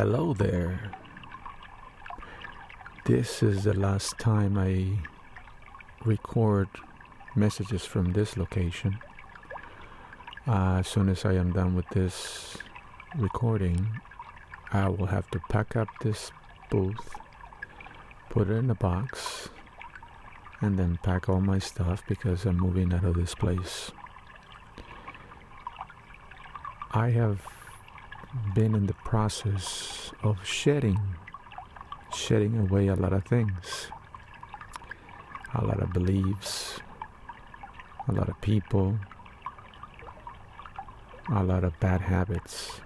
Hello there. This is the last time I record messages from this location. As soon as I am done with this recording, I will have to pack up this booth, put it in a box, and then pack all my stuff because I'm moving out of this place. I have been in the process of shedding away a lot of things, a lot of beliefs, a lot of people, a lot of bad habits.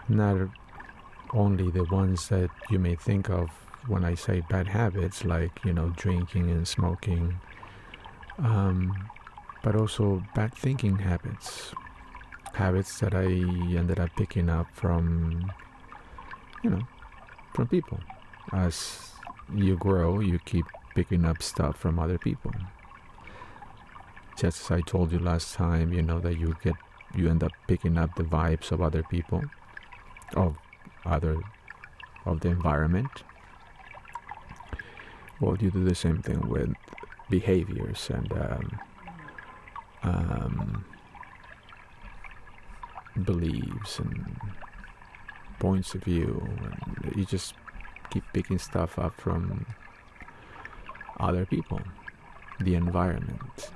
Not only the ones that you may think of when I say bad habits, like, drinking and smoking, but also bad thinking habits that I ended up picking up from people. As you grow, you keep picking up stuff from other people. Just as I told you last time, that you end up picking up the vibes of other people, of the environment. Well, you do the same thing with behaviors and beliefs and points of view, and you just keep picking stuff up from other people, the environment.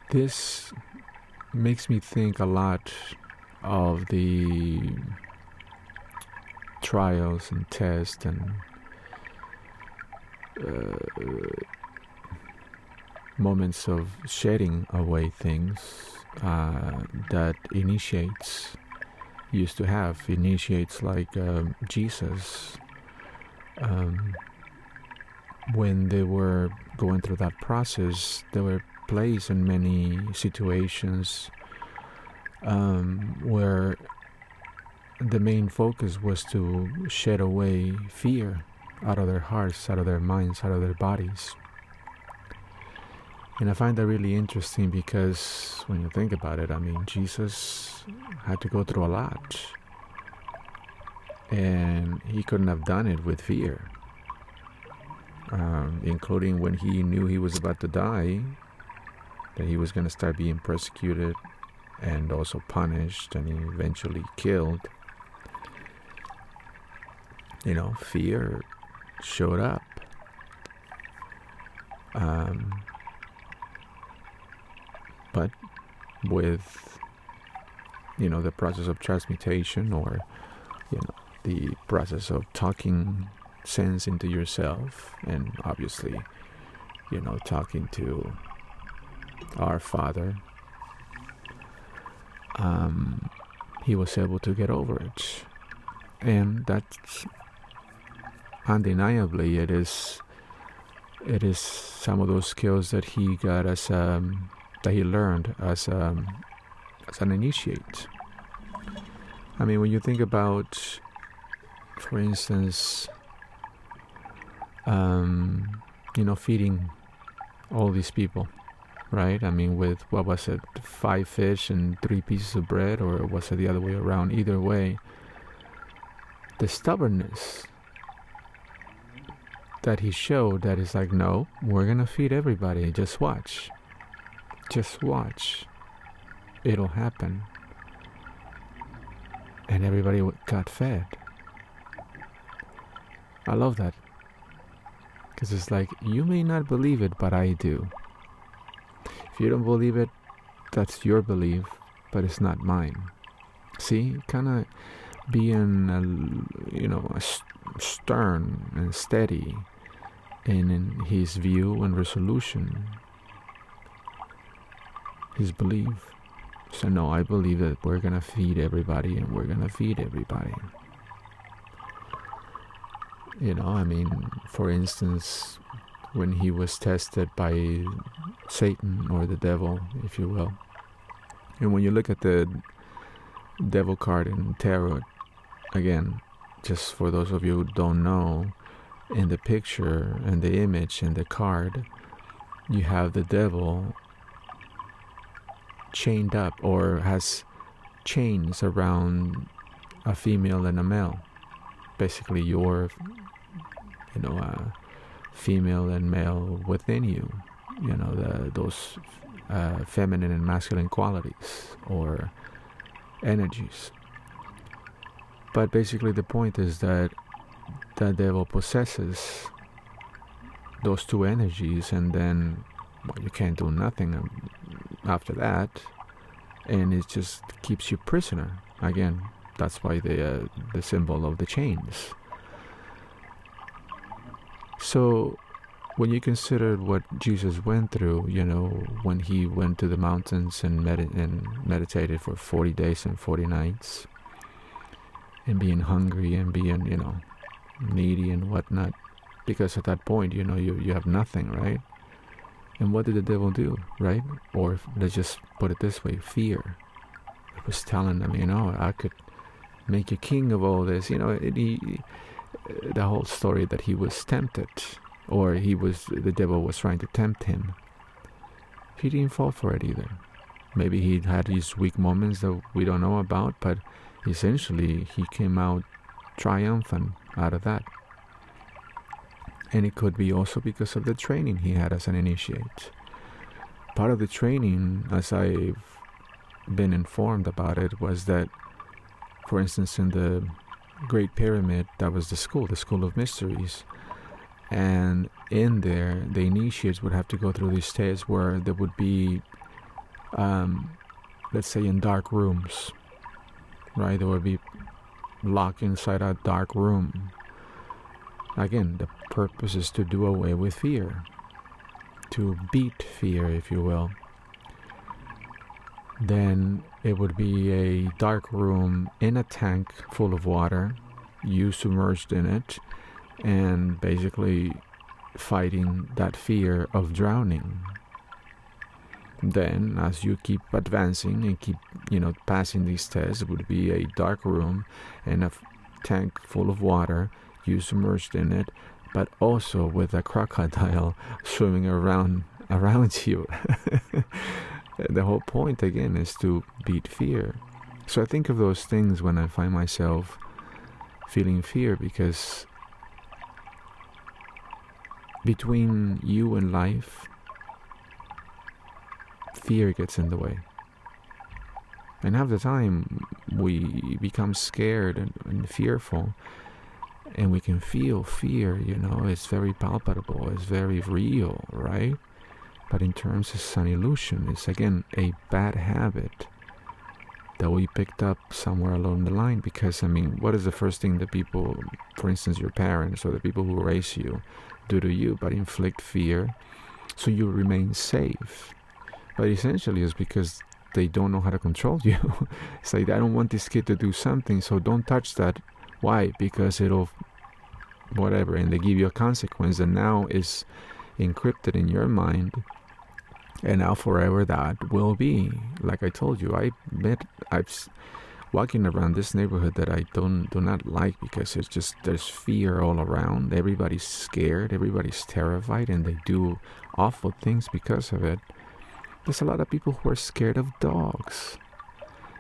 This makes me think a lot of the trials and tests and moments of shedding away things that used to have initiates like Jesus, when they were going through that process, they were placed in many situations where the main focus was to shed away fear out of their hearts, out of their minds, out of their bodies. And I find that really interesting because when you think about it, Jesus had to go through a lot. And he couldn't have done it with fear. Including when he knew he was about to die, that he was going to start being persecuted and also punished and eventually killed. Fear showed up. But with, the process of transmutation, or, the process of talking sense into yourself, and obviously, talking to our Father, he was able to get over it. And that's undeniably, it is some of those skills that he got that he learned as an initiate. When you think about, for instance, feeding all these people, right? With, what was it, 5 fish and 3 pieces of bread, or was it the other way around? Either way, the stubbornness that he showed, that is like, no, we're going to feed everybody. Just watch. It'll happen. And everybody got fed. I love that. Because it's like, you may not believe it, but I do. If you don't believe it, that's your belief, but it's not mine. See, kind of being, stern and steady in his view and resolution, his belief. So no, I believe that we're going to feed everybody, and we're going to feed everybody. For instance, when he was tested by Satan, or the devil, if you will. And when you look at the devil card in tarot, again, just for those of you who don't know, in the picture and the image and the card, you have the devil chained up or has chains around a female and a male. Basically, your, female and male within you. Those feminine and masculine qualities or energies. But basically, the point is that the devil possesses those two energies, and then you can't do nothing after that, and it just keeps you prisoner. Again, that's why the symbol of the chains. So when you consider what Jesus went through, when he went to the mountains and meditated for 40 days and 40 nights, and being hungry and being, needy and whatnot, because at that point, you have nothing, right? And what did the devil do, right? Or let's just put it this way, fear. It was telling them, I could make you king of all this. The whole story that he was tempted, or the devil was trying to tempt him. He didn't fall for it either. Maybe he had these weak moments that we don't know about, but essentially he came out triumphant out of that. And it could be also because of the training he had as an initiate. Part of the training, as I've been informed about it, was that, for instance, in the Great Pyramid, that was the School of Mysteries. And in there, the initiates would have to go through these tests where there would be, let's say, in dark rooms, right? They would be locked inside a dark room. Again, the purpose is to do away with fear, to beat fear, if you will. Then it would be a dark room in a tank full of water, you submerged in it, and basically fighting that fear of drowning. Then, as you keep advancing and keep, passing these tests, it would be a dark room and a tank full of water, you submerged in it, but also with a crocodile swimming around you. The whole point, again, is to beat fear. So I think of those things when I find myself feeling fear, because between you and life, fear gets in the way. And half the time, we become scared and fearful, and we can feel fear, it's very palpable, it's very real, right? But in terms of an illusion, it's again a bad habit that we picked up somewhere along the line. Because, what is the first thing that people, for instance, your parents or the people who raise you, do to you but inflict fear so you remain safe? But essentially it's because they don't know how to control you. It's like, I don't want this kid to do something, so don't touch that. Why? Because it'll whatever, and they give you a consequence that now is encrypted in your mind, and now forever that will be. Like I told you, I'm walking around this neighborhood that I do not like, because it's just, there's fear all around. Everybody's scared, everybody's terrified, and they do awful things because of it. There's a lot of people who are scared of dogs.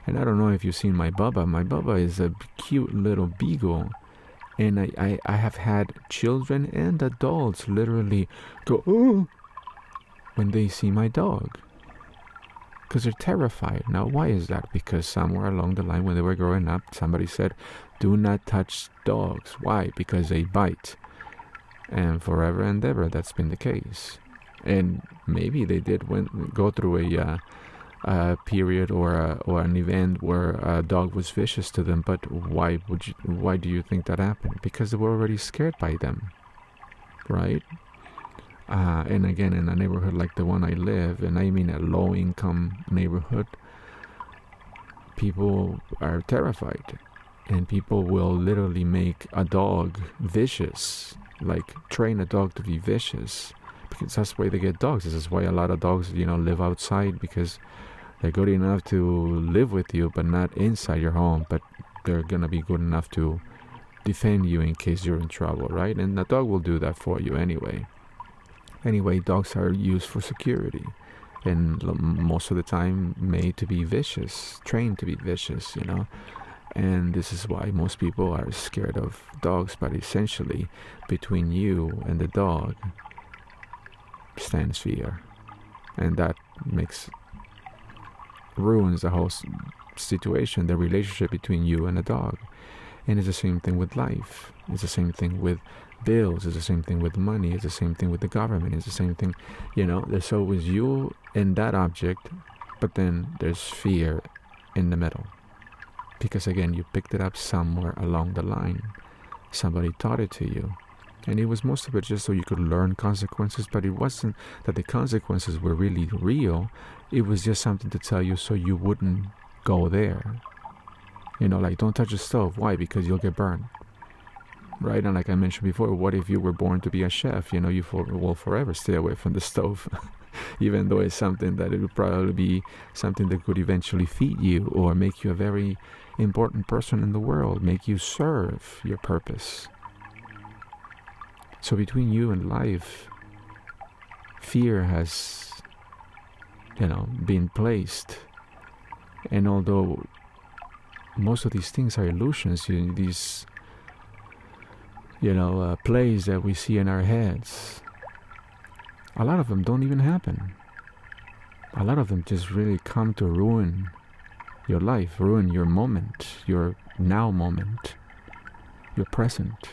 And I don't know if you've seen my Bubba. My Bubba is a cute little beagle. And I have had children and adults literally go, oh, when they see my dog. Because they're terrified. Now, why is that? Because somewhere along the line when they were growing up, somebody said, do not touch dogs. Why? Because they bite. And forever and ever, that's been the case. And maybe they did go through a period or an event where a dog was vicious to them, but why do you think that happened? Because they were already scared by them, right? And again, in a neighborhood like the one I live, and I mean a low-income neighborhood, people are terrified, and people will literally make a dog vicious, like train a dog to be vicious, because that's the way they get dogs. This is why a lot of dogs, live outside, because they're good enough to live with you, but not inside your home. But they're gonna be good enough to defend you in case you're in trouble, right? And the dog will do that for you anyway. Anyway, dogs are used for security, and most of the time made to be vicious, trained to be vicious, you know. And this is why most people are scared of dogs, but essentially between you and the dog stands fear. And that ruins the whole situation, the relationship between you and the dog. And it's the same thing with life. It's the same thing with bills. It's the same thing with money. It's the same thing with the government. It's the same thing, you know. There's always you and that object, but then there's fear in the middle. Because again, you picked it up somewhere along the line. Somebody taught it to you. And it was most of it just so you could learn consequences, but it wasn't that the consequences were really real. It was just something to tell you so you wouldn't go there. You know, like, don't touch the stove. Why? Because you'll get burned. Right? And like I mentioned before, what if you were born to be a chef? You know, you will forever stay away from the stove. Even though it's something that it would probably be something that could eventually feed you or make you a very important person in the world, make you serve your purpose. So between you and life, fear has, you know, been placed. And although most of these things are illusions, these, you know, plays that we see in our heads, a lot of them don't even happen. A lot of them just really come to ruin your life, ruin your moment, your now moment, your present.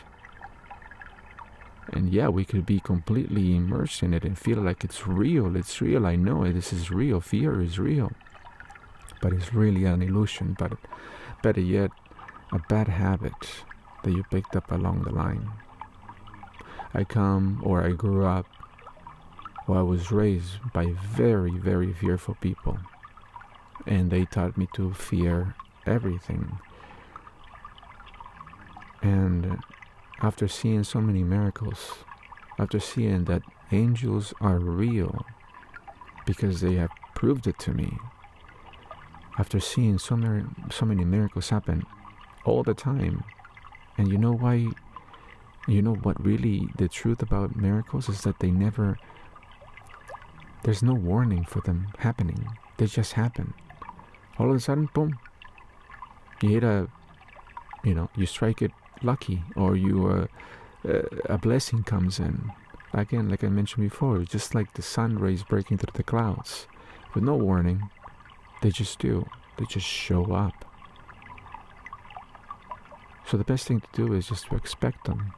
And yeah, we could be completely immersed in it and feel like it's real. It's real. I know this is real. Fear is real. But it's really an illusion. But better yet, a bad habit that you picked up along the line. I grew up, or I was raised by very, very fearful people. And they taught me to fear everything. And after seeing so many miracles, after seeing that angels are real, because they have proved it to me, after seeing so many miracles happen all the time, and you know why? You know what really the truth about miracles is that there's no warning for them happening. They just happen. All of a sudden, boom, you hit you strike it lucky, or a blessing comes in. Again, like I mentioned before, just like the sun rays breaking through the clouds with no warning. They just do. They just show up. So the best thing to do is just to expect them,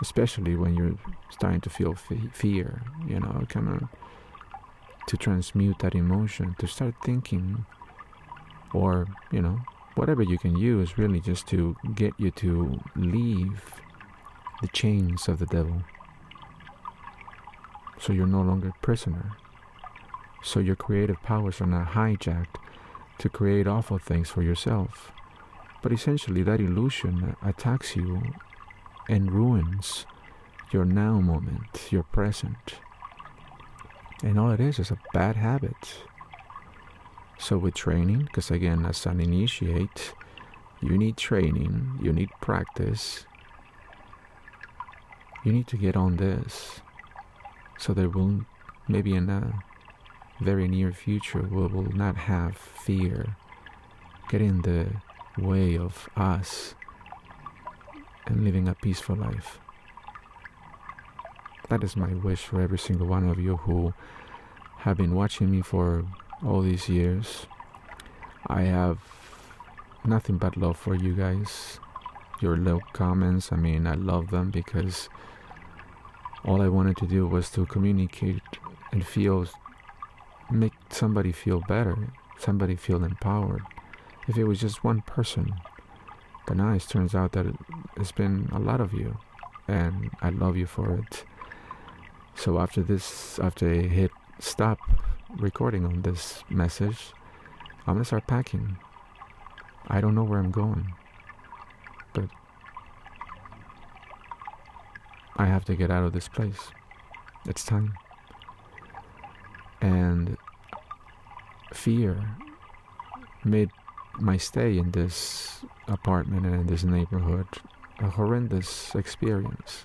especially when you're starting to feel fear, you know, kind of to transmute that emotion, to start thinking, or, you know, whatever you can use really just to get you to leave the chains of the devil. So you're no longer a prisoner. So your creative powers are not hijacked to create awful things for yourself. But essentially that illusion attacks you and ruins your now moment, your present. And all it is a bad habit. So with training, because again, as an initiate, you need training, you need practice. You need to get on this. So there will, maybe in a very near future, we will not have fear get in the way of us and living a peaceful life. That is my wish for every single one of you who have been watching me for all these years. I have nothing but love for you guys. Your little comments, I mean, I love them because all I wanted to do was to communicate and make somebody feel better, somebody feel empowered. If it was just one person, but now it turns out that it's been a lot of you, and I love you for it. So after I hit stop recording on this message, I'm gonna start packing. I don't know where I'm going, but I have to get out of this place. It's time. And fear made my stay in this apartment and in this neighborhood a horrendous experience.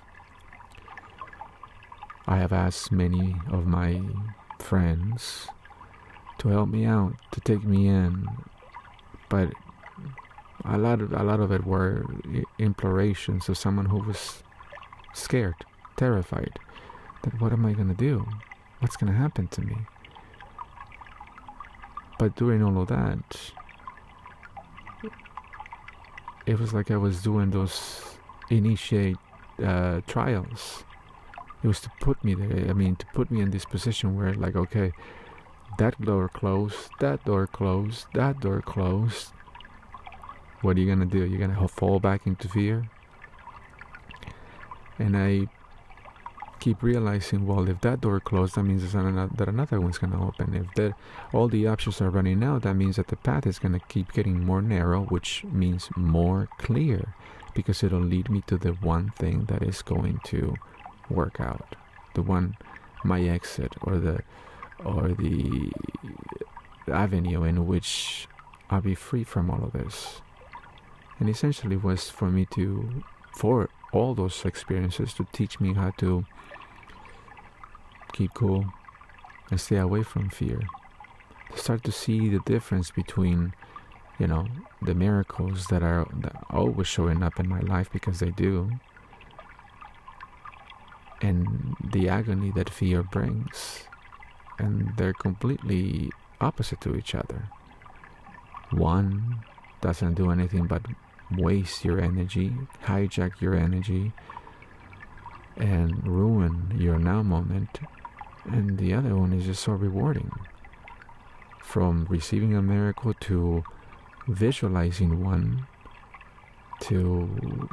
I have asked many of my friends to help me out, to take me in, but a lot of it were implorations of someone who was scared, terrified, that what am I gonna do? What's gonna happen to me? But during all of that, it was like I was doing those initiate trials. It was to put me there. I mean, to put me in this position where, like, okay, that door closed, that door closed, that door closed. What are you gonna do? You're gonna fall back into fear? And I keep realizing, well, if that door closed, that means that another one's gonna open. If all the options are running out, that means that the path is gonna keep getting more narrow, which means more clear, because it'll lead me to the one thing that is going to work out, the one, my exit, or the avenue in which I'll be free from all of this. And essentially was for all those experiences to teach me how to keep cool and stay away from fear. To start to see the difference between, the miracles that are always showing up in my life, because they do, and the agony that fear brings. And they're completely opposite to each other. One doesn't do anything but waste your energy, hijack your energy, and ruin your now moment. And the other one is just so rewarding. From receiving a miracle to visualizing one to,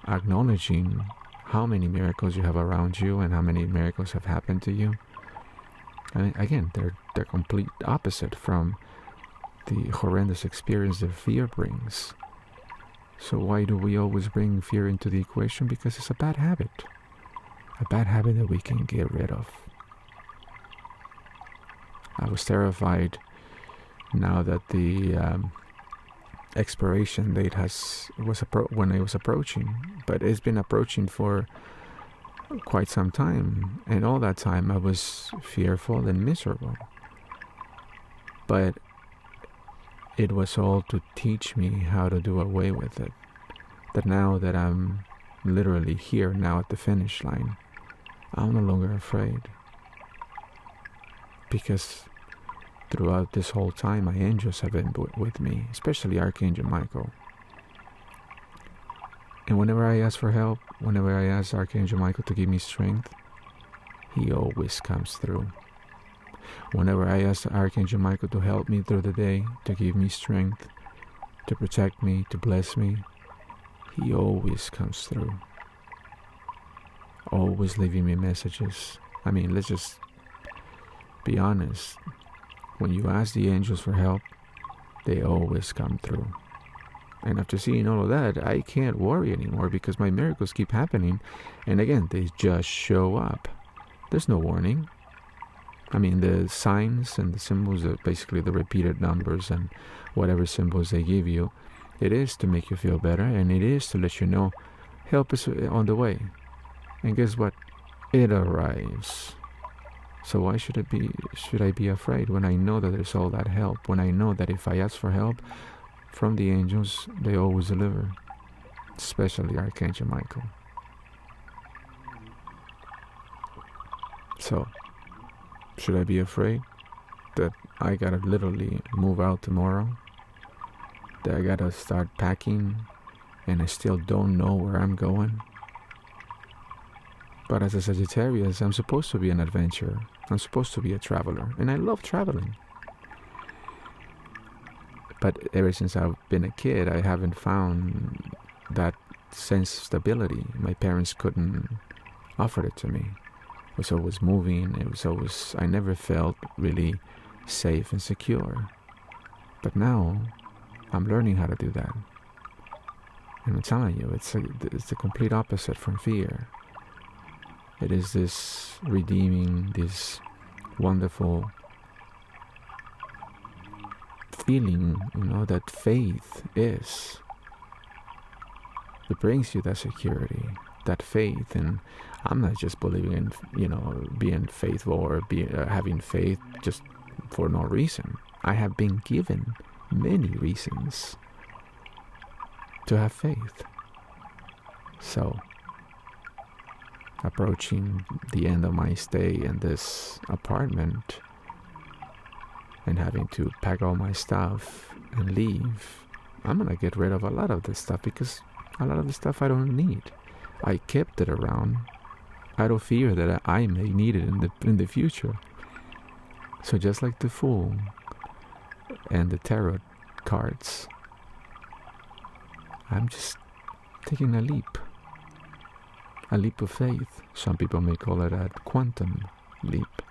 acknowledging how many miracles you have around you and how many miracles have happened to you. And again, they're complete opposite from the horrendous experience that fear brings. So why do we always bring fear into the equation? Because it's a bad habit. A bad habit that we can get rid of. I was terrified now that the expiration date when it was approaching, but it's been approaching for quite some time, and all that time I was fearful and miserable. But it was all to teach me how to do away with it. That now that I'm literally here now at the finish line, I'm no longer afraid. Because throughout this whole time, my angels have been with me, especially Archangel Michael. And whenever I ask for help, whenever I ask Archangel Michael to give me strength, he always comes through. Whenever I ask Archangel Michael to help me through the day, to give me strength, to protect me, to bless me, he always comes through. Always leaving me messages. I mean, let's just be honest. When you ask the angels for help, they always come through. And after seeing all of that, I can't worry anymore, because my miracles keep happening. And again, they just show up. There's no warning. I mean, the signs and the symbols are basically the repeated numbers and whatever symbols they give you. It is to make you feel better, and it is to let you know help is on the way. And guess what? It arrives. So why should I be afraid when I know that there's all that help? When I know that if I ask for help from the angels, they always deliver. Especially Archangel Michael. So, should I be afraid that I gotta literally move out tomorrow? That I gotta start packing and I still don't know where I'm going? But as a Sagittarius, I'm supposed to be an adventurer. I'm supposed to be a traveler. And I love traveling. But ever since I've been a kid, I haven't found that sense of stability. My parents couldn't offer it to me. It was always moving. I never felt really safe and secure. But now, I'm learning how to do that. And I'm telling you, it's the complete opposite from fear. It is this redeeming, this wonderful feeling, that faith is. It brings you that security, that faith. And I'm not just believing in, being faithful or having faith just for no reason. I have been given many reasons to have faith. So, approaching the end of my stay in this apartment and having to pack all my stuff and leave, I'm gonna get rid of a lot of this stuff because a lot of the stuff I don't need. I kept it around out of fear that I may need it in the future. So just like the Fool and the tarot cards, I'm just taking a leap of faith. Some people may call it a quantum leap,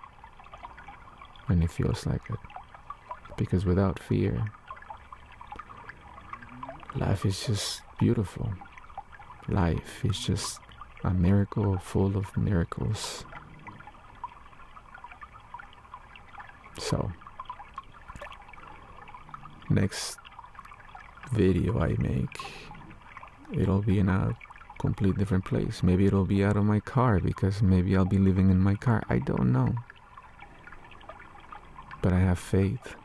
and it feels like it, because without fear, life is just beautiful. Life is just a miracle full of miracles. So, next video I make, it'll be in a complete different place. Maybe it'll be out of my car, because maybe I'll be living in my car. I don't know. But I have faith.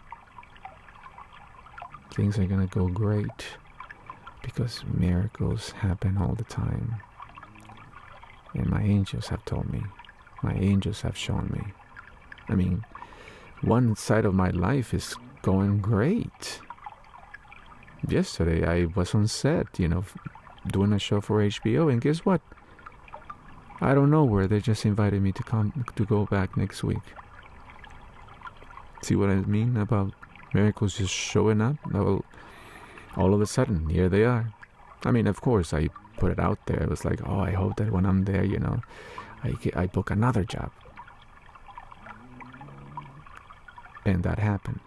Things are gonna go great, because miracles happen all the time. And my angels have told me. My angels have shown me. I mean, one side of my life is going great. Yesterday I was on set, doing a show for HBO, and guess what? I don't know where. They just invited me to go back next week. See what I mean about miracles just showing up? Well, all of a sudden, here they are. I mean, of course, I put it out there. It was like, oh, I hope that when I'm there, I book another job. And that happened.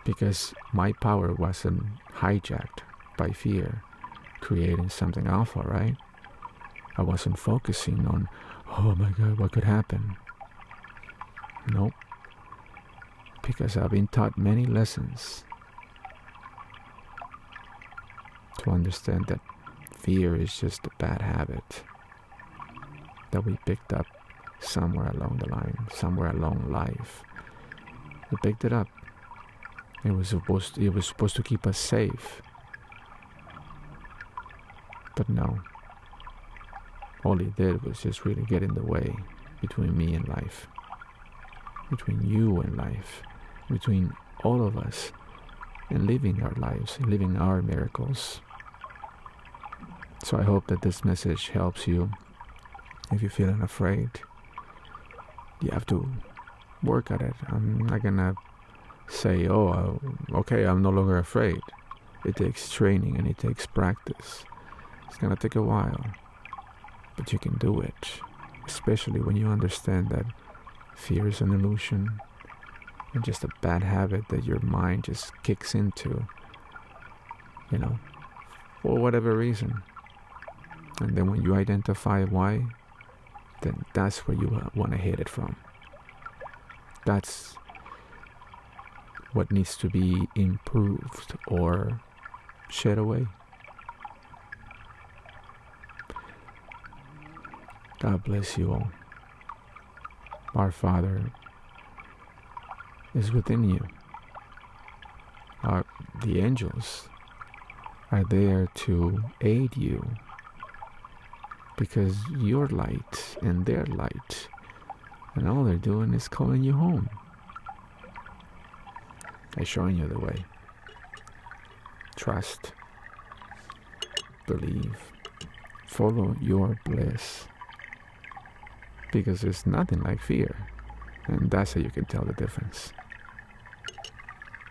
Because my power wasn't hijacked by fear, creating something awful, right? I wasn't focusing on, oh my God, what could happen? Nope. Because I've been taught many lessons to understand that fear is just a bad habit that we picked up somewhere along the line, somewhere along life. We picked it up. It was supposed to keep us safe. But no. All it did was just really get in the way between me and life. Between you and life. Between all of us and living our lives, and living our miracles. So I hope that this message helps you. If you're feeling afraid, you have to work at it. I'm not gonna say, okay, I'm no longer afraid. It takes training and it takes practice. It's gonna take a while, but you can do it, especially when you understand that fear is an illusion and just a bad habit that your mind just kicks into, for whatever reason. And then when you identify why, then that's where you want to hit it from. That's what needs to be improved or shed away. God bless you all. Our Father is within you. The angels are there to aid you, because you're light and they're light, and all they're doing is calling you home. They're showing you the way. Trust, believe, follow your bliss, because there's nothing like fear, and that's how you can tell the difference.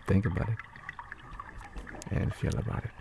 Think about it and feel about it.